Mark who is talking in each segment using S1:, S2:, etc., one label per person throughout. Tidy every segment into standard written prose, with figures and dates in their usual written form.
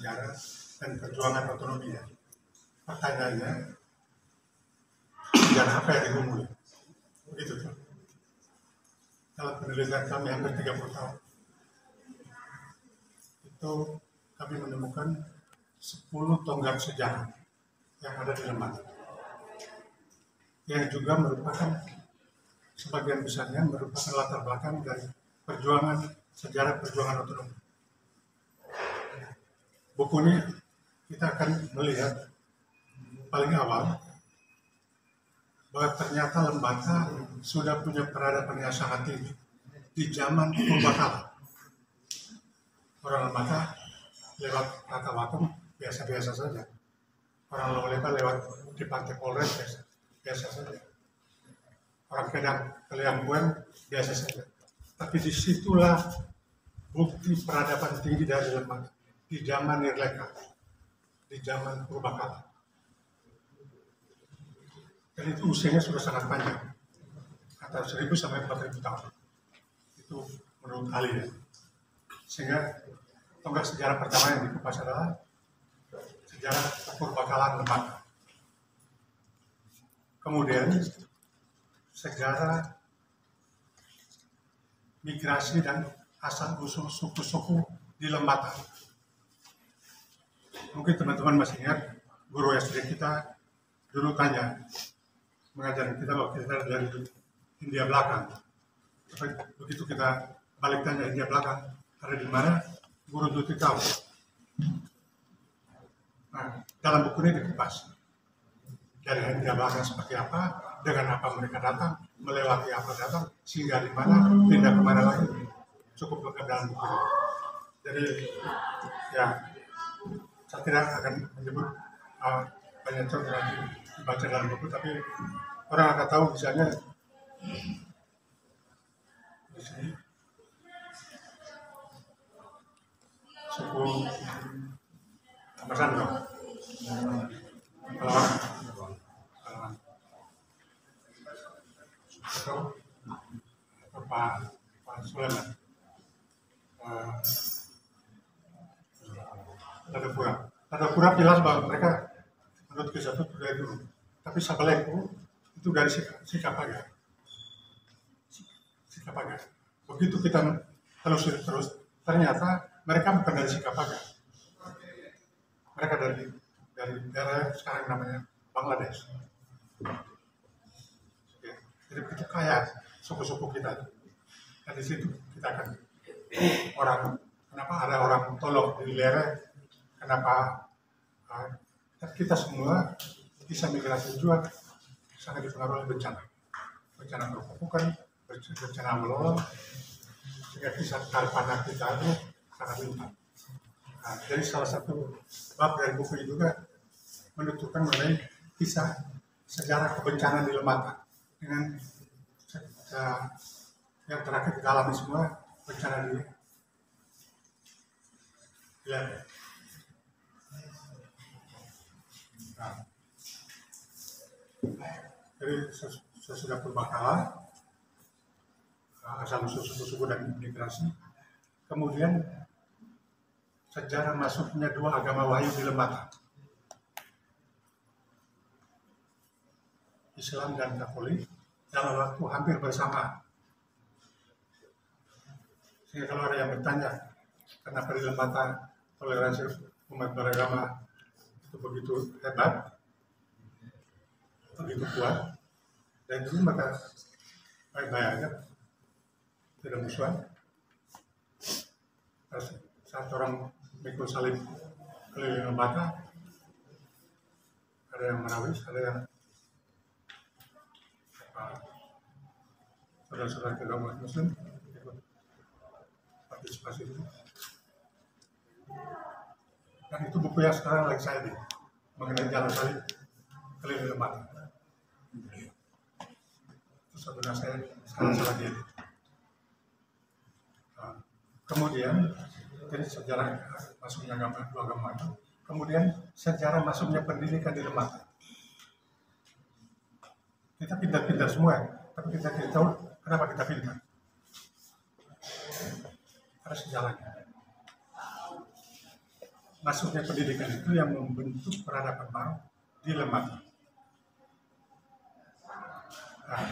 S1: sejarah dan perjuangan otonominya. Pertanyaannya, sejarah apa yang dimulai? Begitu tuh. Dalam penelitian kami hampir 30 tahun, itu kami menemukan 10 tonggak sejarah yang ada di Lembata, yang juga merupakan sebagian besarnya merupakan latar belakang dari sejarah perjuangan otonomi. Buku ini kita akan melihat paling awal bahwa ternyata Lembata sudah punya peradaban yang sangat tinggi di zaman purbakala. Orang Lembata lewat Rata Watung biasa-biasa saja. Orang Loleba lewat di Pantai Polres biasa saja. Orang Kedang ke Liangkuen biasa saja. Tapi disitulah bukti peradaban tinggi dari Lembata di zaman Nirleka, di zaman purbakala. Dan itu usianya sudah sangat panjang, antara 1000 sampai 4000 tahun. Itu menurut ahli ya. Sehingga tonggak sejarah pertama yang dikupas adalah sejarah purbakalaan Lembata. Kemudian sejarah migrasi dan asal-usul suku-suku di Lembata. Mungkin teman-teman masih ingat guru SD kita dulu tanya, mengajar kita bahwa kita dari Hindia Belakang. Tapi begitu kita balik tanya Hindia Belakang ada di mana, guru itu tahu. Nah, dalam buku ini dikupas dari Hindia Belakang seperti apa, dengan apa mereka datang, melewati apa datang, sehingga di mana, pindah kemana lagi, cukup lengkap dalam buku ini. Jadi ya, saya tidak akan menyebut banyak contoh yang dibaca dalam buku, tapi orang akan tahu misalnya di sini suku Masando, atau Pak Sulaiman, Tadapura jelas bahwa mereka menurut kisah itu dari dulu, tapi Sabaleku itu dari Sikapaga. Begitu kita telusuri terus, ternyata mereka bukan dari Sikapaga. Mereka dari daerah sekarang namanya Bangladesh. Jadi begitu kaya suku-suku kita. Dan di situ kita akan kenapa ada orang Tolok di Lere, kenapa kita semua bisa migrasi juga sangat dipengaruhi oleh bencana perbukukan, bencana melolong, sehingga kisah Karpana kita itu sangat lengkap. Nah, jadi salah satu bab dari buku itu juga menunjukkan mengenai kisah sejarah kebencanaan di Lembata dengan yang terakhir kita alami semua bencana di Lere. Nah, jadi sesudah purbakala, asal-usul suku-suku dan migrasi, kemudian sejarah masuknya dua agama Wahyu di Lembata, Islam dan Katolik, dalam waktu hampir bersamaan. Sehingga kalau ada yang bertanya, kenapa di Lembata toleransi umat beragama itu begitu hebat, begitu kuat, dan dulu maka baik-baik aja, tidak musuhan. Saat orang mikul salib keliling Lembata, ada yang menawis, ada yang saudara-saudara agama Muslim ikut partisipasi itu. Dan itu buku yang sekarang lagi saya beli mengenai jalan salib keliling Lembata. Itu sebenarnya saya sekarang salah dia. Kemudian jadi sejarah masuknya dua agama itu, kemudian sejarah masuknya pendidikan di Lembata. Kita pintar-pintar semua, tapi kita tidak tahu kenapa kita pintar. Ada sejarahnya. masuknya pendidikan itu yang membentuk peradaban baru di Lembata. Nah,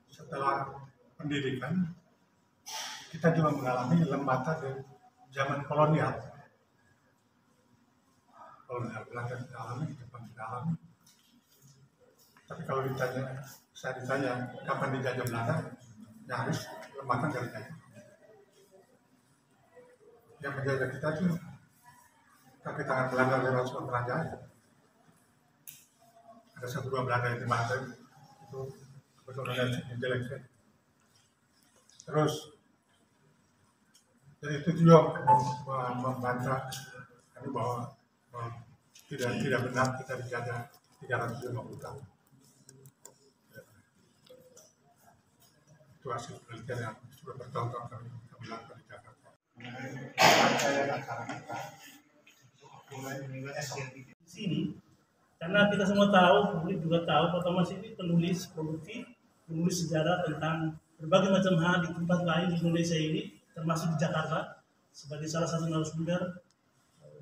S1: setelah pendidikan, kita juga mengalami Lembata di zaman kolonial. Kolonial Belanda kita alami, Jepang kita alami. Tapi kalau saya ditanya kapan dijajah Belanda, ya harus Lembata dari dijajah. Yang menjajah kita itu kaki tangan Belanda lewat Sumatera Jaya. Ada satu dua Belanda yang dimana itu kebetulan jelek. Terus jadi itu juga membantah bahwa tidak benar kita dijajah 350 tahun. Itu hasil penelitian yang sudah bertahun-tahun kami lakukan di Jakarta.
S2: Di sini, karena kita semua tahu, publik juga tahu, Pak Thomas ini penulis produktif, menulis sejarah tentang berbagai macam hal di tempat lain di Indonesia ini, termasuk di Jakarta, sebagai salah satu narasumber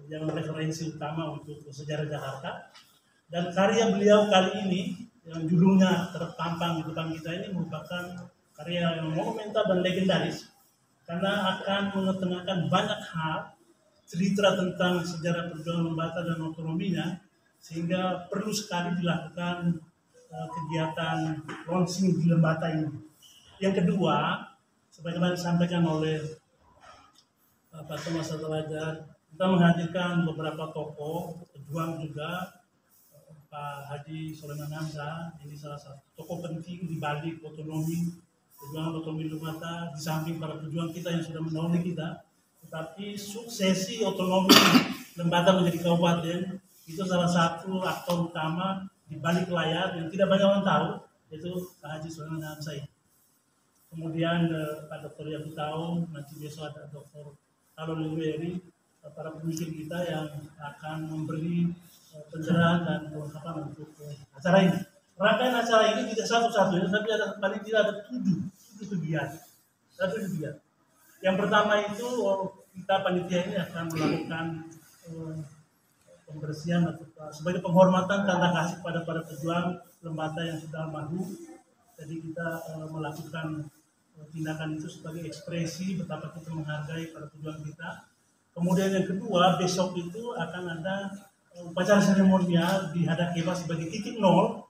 S2: yang referensi utama untuk sejarah Jakarta. Dan karya beliau kali ini, yang judulnya terpampang di depan kita ini, merupakan karya yang monumental dan legendaris, karena akan mengetengahkan banyak hal, cerita tentang sejarah perjuangan Lembata dan otonominya, sehingga perlu sekali dilakukan kegiatan launching di Lembata ini. Yang kedua, sebagaimana disampaikan oleh Pak Thomas Atalajar, kita menghadirkan beberapa tokoh, pejuang juga, Pak Haji Soleman Hamzah, ini salah satu tokoh penting di balik otonomi, perjuangan otonomi Lembata, di samping para pejuang kita yang sudah mendahului kita. Tetapi suksesi otonomi Lembata menjadi kabupaten itu salah satu aktor utama di balik layar yang tidak banyak orang tahu, yaitu Pak Haji Soleman Hamzah. Kemudian Pak Dr. Yabu tahu, nanti besok ada Dr. Alon Liweri, para pemikir kita yang akan memberi pencerahan dan kelengkapan untuk acara ini. Rangkaian acara ini tidak satu-satunya, tapi ada paling tidak ada tujuh kegiatan. Yang pertama itu kita panitia ini akan melakukan pembersihan atau sebagai penghormatan tanda kasih pada para pejuang Lembata yang sudah almarhum. Jadi kita melakukan tindakan itu sebagai ekspresi betapa kita menghargai para pejuang kita. Kemudian yang kedua, besok itu akan ada upacara seremonial di Hadakeba sebagai titik nol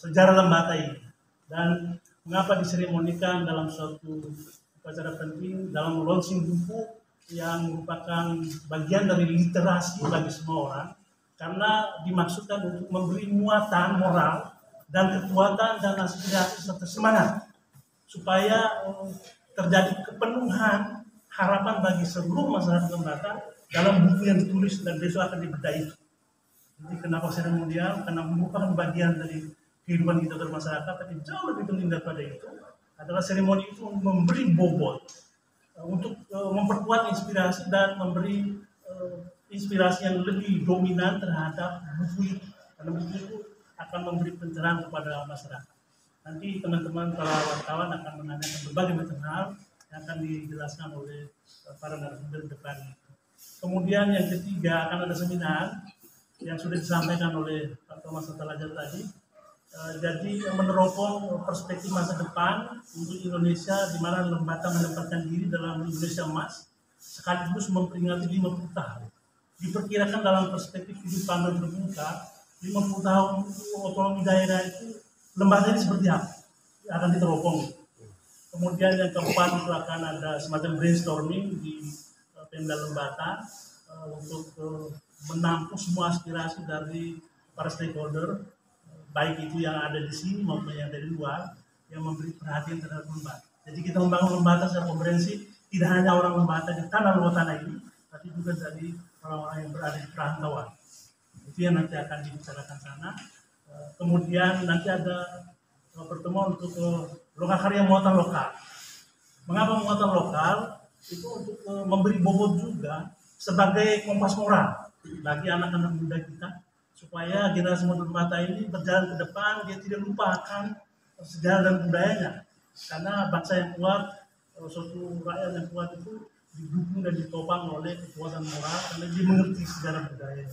S2: sejarah Lembata ini. Dan mengapa diseremonikan dalam suatu upacara penting dalam launching buku yang merupakan bagian dari literasi bagi semua orang, karena dimaksudkan untuk memberi muatan moral dan kekuatan dan aspirasi serta semangat supaya terjadi kepenuhan harapan bagi seluruh masyarakat Lembata dalam buku yang ditulis dan besok akan dibedah itu. Jadi kenapa seremonial? Karena merupakan bagian dari kehidupan kita bermasyarakat, tapi jauh lebih penting daripada itu adalah seremoni itu memberi bobot untuk memperkuat inspirasi dan memberi inspirasi yang lebih dominan terhadap buku itu, karena buku itu akan memberi pencerahan kepada masyarakat. Nanti teman-teman para wartawan akan menanyakan berbagai macam hal yang akan dijelaskan oleh para narasumber depan. Kemudian yang ketiga akan ada seminar yang sudah disampaikan oleh Pak Thomas Atalajar tadi. Jadi meneropong perspektif masa depan untuk Indonesia, di mana Lembata menempatkan diri dalam Indonesia emas sekaligus memperingati 50 tahun. Diperkirakan dalam perspektif hidup pandang terbuka, 50 tahun otonomi daerah itu Lembata ini seperti apa? Akan diteropong. Kemudian yang keempat itu akan ada semacam brainstorming di Pemda Lembata untuk menampung semua aspirasi dari para stakeholder, baik itu yang ada di sini maupun yang dari luar, yang memberi perhatian terhadap Lembata. Jadi kita membangun Lembata secara komprehensif, tidak hanya orang Lembata di tanah luar tanah ini, tapi juga dari orang-orang yang berada di perantauan. Itu yang nanti akan dibicarakan sana. Kemudian nanti ada pertemuan untuk lokakarya muatan lokal. Mengapa muatan lokal? Itu untuk memberi bobot juga sebagai kompas moral bagi anak-anak muda kita, supaya generasi Lembata ini berjalan ke depan, dia tidak lupa akan sejarah dan budayanya. Karena bangsa yang kuat, suatu rakyat yang kuat itu didukung dan ditopang oleh kekuatan moral karena dia mengerti sejarah budaya.